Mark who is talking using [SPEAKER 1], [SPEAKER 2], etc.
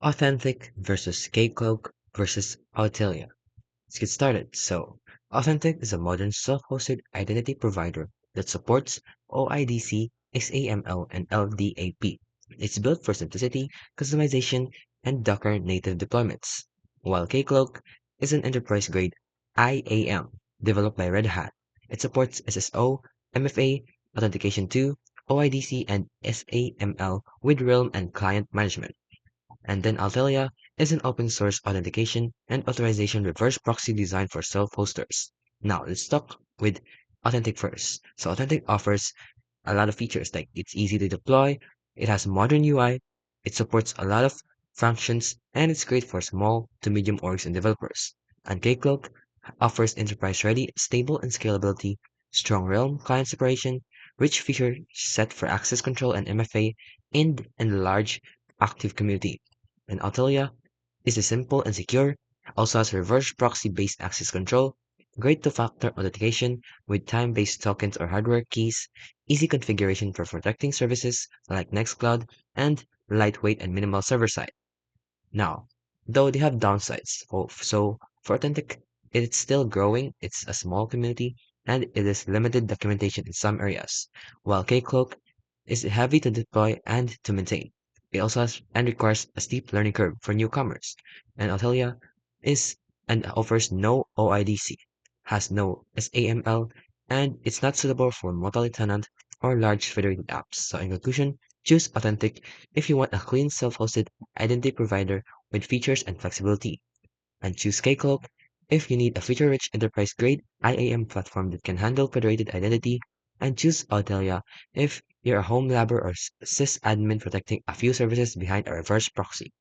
[SPEAKER 1] Authentik versus Keycloak versus Authelia. Let's get started. Authentik is a modern self-hosted identity provider that supports OIDC, SAML, and LDAP. It's built for simplicity, customization, and Docker native deployments. While Keycloak is an enterprise-grade IAM developed by Red Hat. It supports SSO, MFA, Authentication Tool, OIDC, and SAML with Realm and client management. And then Authelia is an open source authentication and authorization reverse proxy designed for self-hosters. Now let's talk with Authentik first. Authentik offers a lot of features like it's easy to deploy, it has modern UI, it supports a lot of functions, and it's great for small to medium orgs and developers. And Keycloak offers enterprise-ready, stable and scalability, strong realm client separation, rich feature set for access control and MFA, and a large active community. And Autelia is a simple and secure, also has reverse proxy-based access control, great two-factor authentication with time-based tokens or hardware keys, easy configuration for protecting services like Nextcloud, and lightweight and minimal server side. Now, though they have downsides, for Authentic, it's still growing, it's a small community, and it is limited documentation in some areas, while Kcloak is heavy to deploy and to maintain. It also has and requires a steep learning curve for newcomers, and Authelia is and offers no OIDC, has no SAML, and it's not suitable for multi-tenant or large federated apps. So in conclusion, choose Authentic if you want a clean self-hosted identity provider with features and flexibility, and choose Kcloak if you need a feature-rich enterprise-grade IAM platform that can handle federated identity, and choose Audelia if you're a home labber or sysadmin protecting a few services behind a reverse proxy.